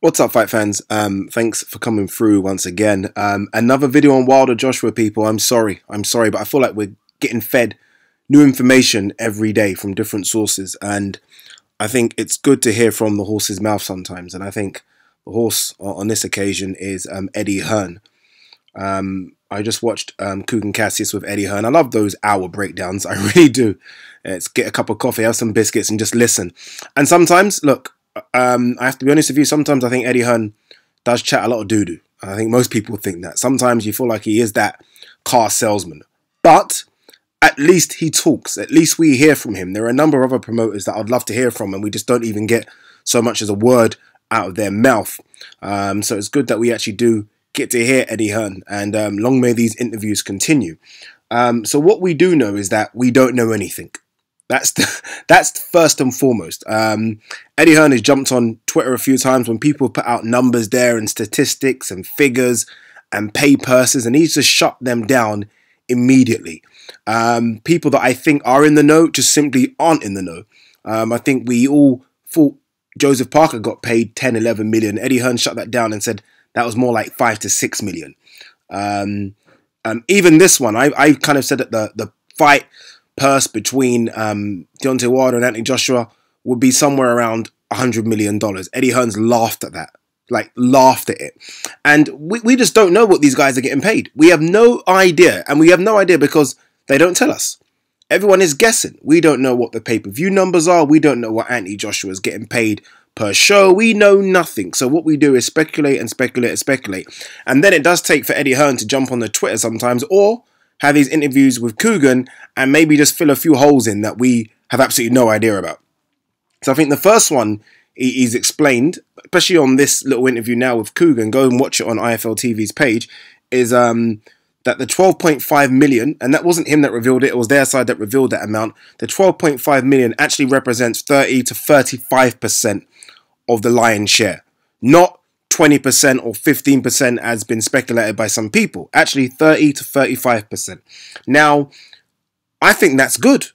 What's up, fight fans? Thanks for coming through once again. Another video on Wilder Joshua, people. I'm sorry, but I feel like we're getting fed new information every day from different sources, and I think it's good to hear from the horse's mouth sometimes. And I think the horse on this occasion is Eddie Hearn. I just watched Kugan Cassius with Eddie Hearn. I love those hour breakdowns. I really do. It's get a cup of coffee, have some biscuits, and just listen. And sometimes, look. I have to be honest with you, sometimes I think Eddie Hearn does chat a lot of doo-doo. I think most people think that. Sometimes you feel like he is that car salesman. But at least he talks. At least we hear from him. There are a number of other promoters that I'd love to hear from, and we just don't even get so much as a word out of their mouth. So it's good that we actually do get to hear Eddie Hearn, and long may these interviews continue. So what we do know is that we don't know anything. That's first and foremost. Eddie Hearn has jumped on Twitter a few times when people put out numbers there and statistics and figures and pay purses, and he's just shut them down immediately. People that I think are in the know just simply aren't in the know. I think we all thought Joseph Parker got paid 10, 11 million. Eddie Hearn shut that down and said that was more like 5 to 6 million. Even this one, I kind of said that the fight purse between Deontay Wilder and Anthony Joshua would be somewhere around $100 million. Eddie Hearn's laughed at that. Like, laughed at it. And we just don't know what these guys are getting paid. We have no idea. And we have no idea because they don't tell us. Everyone is guessing. We don't know what the pay-per-view numbers are. We don't know what Anthony Joshua is getting paid per show. We know nothing. So what we do is speculate and speculate and speculate. And then it does take for Eddie Hearn to jump on the Twitter sometimes, or have these interviews with Kugan and maybe just fill a few holes in that we have absolutely no idea about. So I think the first one he's explained, especially on this little interview now with Kugan, go and watch it on IFL TV's page, is that the 12.5 million, and that wasn't him that revealed it, it was their side that revealed that amount, the 12.5 million actually represents 30 to 35% of the lion's share. Not 20% or 15% as been speculated by some people. Actually 30 to 35%. Now, I think that's good.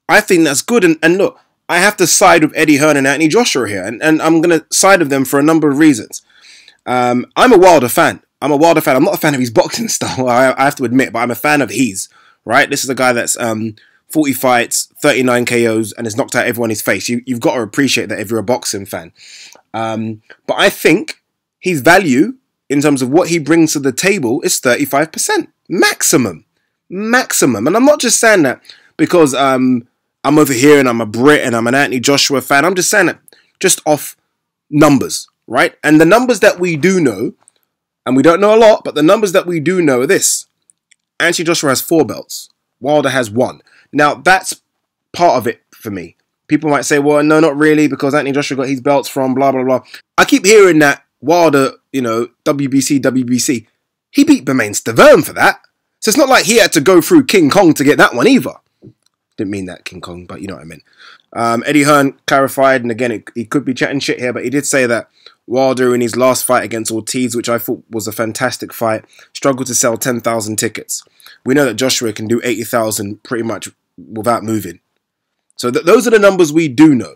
I think that's good. And look, I have to side with Eddie Hearn and Anthony Joshua here. And I'm going to side with them for a number of reasons. I'm a Wilder fan. I'm not a fan of his boxing style, I have to admit, but I'm a fan of his. Right? This is a guy that's 40 fights, 39 KOs, and has knocked out everyone in his face. You've got to appreciate that if you're a boxing fan. But I think his value in terms of what he brings to the table is 35%. Maximum. And I'm not just saying that because I'm over here and I'm a Brit and I'm an Anthony Joshua fan. I'm just saying that just off numbers, right? And the numbers that we do know, and we don't know a lot, but the numbers that we do know are this. Anthony Joshua has 4 belts. Wilder has 1. Now, that's part of it for me. People might say, well, no, not really, because Anthony Joshua got his belts from blah, blah, blah. I keep hearing that Wilder, WBC. He beat Bermane Stiverne for that. So it's not like he had to go through King Kong to get that one either. Didn't mean that, King Kong, but you know what I meant. Eddie Hearn clarified, and again, he could be chatting shit here, but he did say that Wilder in his last fight against Ortiz, which I thought was a fantastic fight, struggled to sell 10,000 tickets. We know that Joshua can do 80,000 pretty much without moving. So those are the numbers we do know.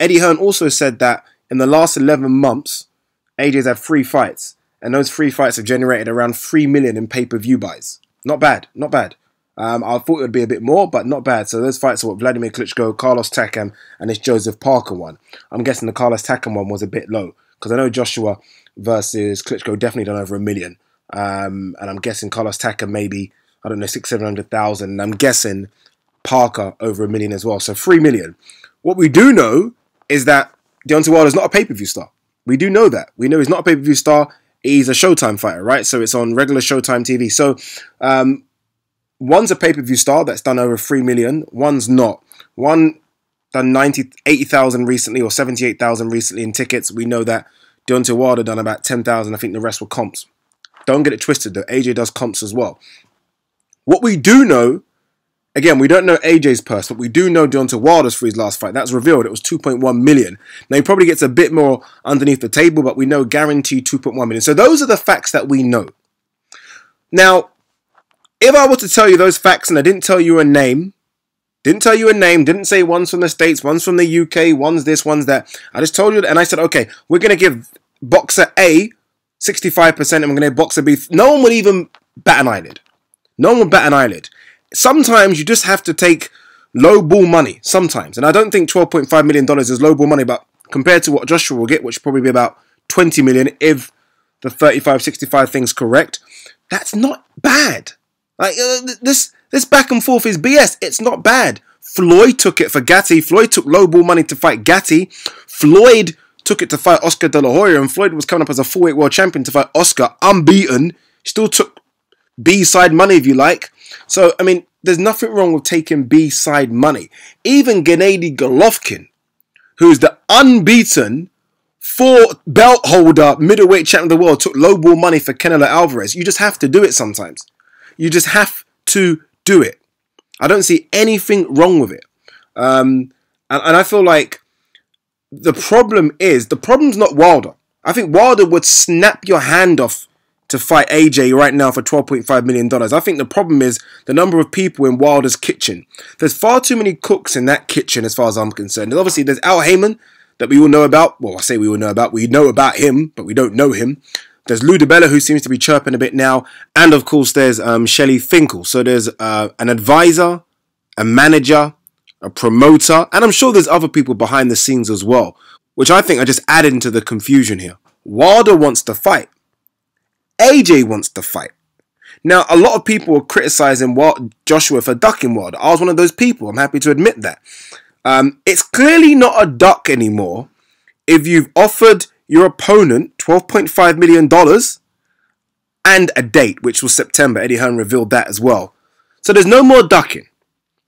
Eddie Hearn also said that in the last 11 months, AJ's had 3 fights. And those 3 fights have generated around 3 million in pay-per-view buys. Not bad. I thought it would be a bit more, but not bad. So those fights are what Vladimir Klitschko, Carlos Takam, and this Joseph Parker one. I'm guessing the Carlos Takam one was a bit low, because I know Joshua versus Klitschko definitely done over 1 million. And I'm guessing Carlos Takam maybe, I don't know, 600,000-700,000. And I'm guessing Parker over 1 million as well. So 3 million. What we do know is that Deontay Wilder is not a pay-per-view star. We do know that. We know he's not a pay-per-view star. He's a Showtime fighter, right? So it's on regular Showtime TV. So one's a pay-per-view star that's done over 3 million. One's not. One done 80,000 recently or 78,000 recently in tickets. We know that Deontay Wilder done about 10,000. I think the rest were comps. Don't get it twisted though. AJ does comps as well. What we do know, again, we don't know AJ's purse, but we do know Deontay Wilder's for his last fight. That's revealed. It was 2.1 million. Now, he probably gets a bit more underneath the table, but we know guaranteed 2.1 million. So those are the facts that we know. Now, if I were to tell you those facts and I didn't tell you a name, Didn't tell you a name. Didn't say one's from the States, one's from the UK, one's this, one's that. I just told you, and I said, okay, we're going to give boxer A 65% and we're going to give boxer B. No one would even bat an eyelid. No one would bat an eyelid. Sometimes you just have to take low ball money. Sometimes. And I don't think $12.5 million is low ball money, but compared to what Joshua will get, which will probably be about 20 million if the 35-65 thing's correct, that's not bad. Like, this back and forth is BS. It's not bad. Floyd took it for Gatti. Floyd took low ball money to fight Gatti. Floyd took it to fight Oscar De La Hoya, and Floyd was coming up as a 4-weight world champion to fight Oscar, unbeaten. Still took B-side money, if you like. So, I mean, there's nothing wrong with taking B-side money. Even Gennady Golovkin, who's the unbeaten 4-belt holder, middleweight champion of the world, took low ball money for Canelo Alvarez. You just have to do it sometimes. You just have to do it. I don't see anything wrong with it. And I feel like the problem's not Wilder. I think Wilder would snap your hand off to fight AJ right now for $12.5 million. I think the problem is the number of people in Wilder's kitchen. There's far too many cooks in that kitchen as far as I'm concerned. And obviously, there's Al Heyman that we all know about. Well, I say we all know about. We know about him, but we don't know him. There's Lou DiBella, who seems to be chirping a bit now. And, of course, there's Shelley Finkel. So there's an advisor, a manager, a promoter, and I'm sure there's other people behind the scenes as well, which I think are just adding to the confusion here. Wilder wants to fight. AJ wants to fight. Now, a lot of people were criticizing Joshua for ducking Wilder. I was one of those people. I'm happy to admit that. It's clearly not a duck anymore if you've offered your opponent $12.5 million and a date, which was September. Eddie Hearn revealed that as well. So there's no more ducking.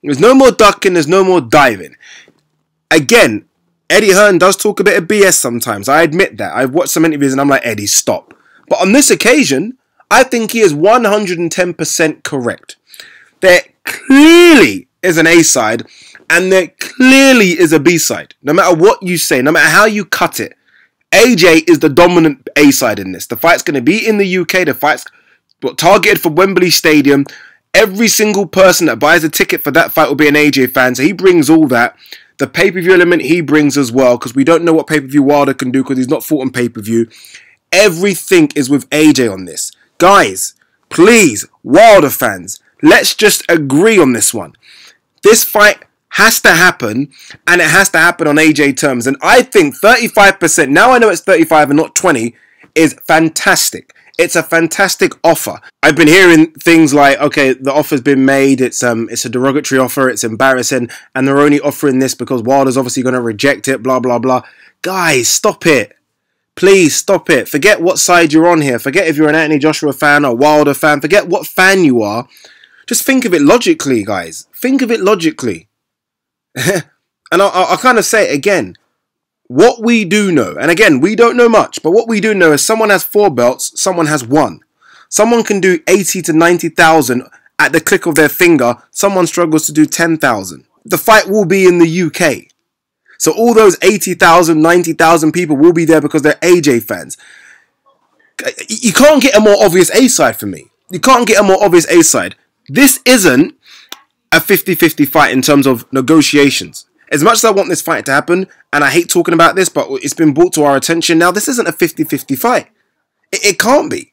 There's no more ducking. There's no more diving. Again, Eddie Hearn does talk a bit of BS sometimes. I admit that. I've watched some interviews and I'm like, Eddie, stop. But on this occasion, I think he is 110% correct. There clearly is an A side and there clearly is a B side. No matter what you say, no matter how you cut it, AJ is the dominant A side in this. The fight's going to be in the UK. The fight's targeted for Wembley Stadium. Every single person that buys a ticket for that fight will be an AJ fan. So he brings all that. The pay-per-view element he brings as well, because we don't know what pay-per-view Wilder can do because he's not fought on pay-per-view. Everything is with AJ on this. Guys, please, Wilder fans, let's just agree on this one. This fight has to happen, and it has to happen on AJ terms. And I think 35%, now I know it's 35 and not 20, is fantastic. It's a fantastic offer. I've been hearing things like, okay, the offer's been made, it's a derogatory offer, it's embarrassing, and they're only offering this because Wilder's obviously going to reject it, blah, blah, blah. Guys, stop it. Please stop it. Forget what side you're on here. Forget if you're an Anthony Joshua fan or Wilder fan. Forget what fan you are. Just think of it logically, guys. Think of it logically. And I'll kind of say it again. What we do know, and again, we don't know much, but what we do know is someone has 4 belts, someone has 1. Someone can do 80 to 90,000 at the click of their finger. Someone struggles to do 10,000. The fight will be in the UK. So all those 80,000, 90,000 people will be there because they're AJ fans. You can't get a more obvious A-side for me. You can't get a more obvious A-side. This isn't a 50-50 fight in terms of negotiations. As much as I want this fight to happen, and I hate talking about this, but it's been brought to our attention now, this isn't a 50-50 fight. It can't be.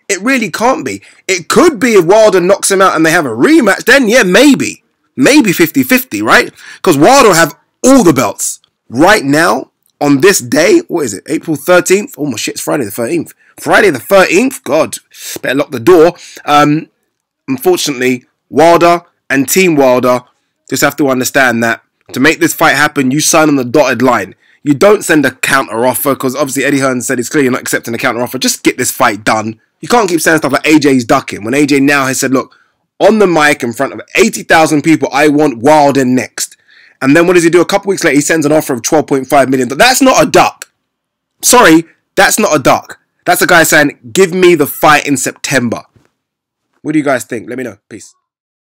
It really can't be. It could be if Wilder knocks him out and they have a rematch, then yeah, maybe. Maybe 50-50, right? Because Wilder will have all the belts. Right now, on this day, what is it, April 13th? Oh my shit, it's Friday the 13th. Friday the 13th? God, better lock the door. Unfortunately, Wilder and Team Wilder just have to understand that to make this fight happen, you sign on the dotted line. You don't send a counter offer because obviously Eddie Hearn said he's clearly not accepting a counter offer. Just get this fight done. You can't keep saying stuff like AJ's ducking when AJ now has said, look, on the mic in front of 80,000 people, I want Wilder next. And then what does he do? A couple weeks later, he sends an offer of $12.5 million. That's not a duck. Sorry, that's not a duck. That's a guy saying, give me the fight in September. What do you guys think? Let me know. Peace.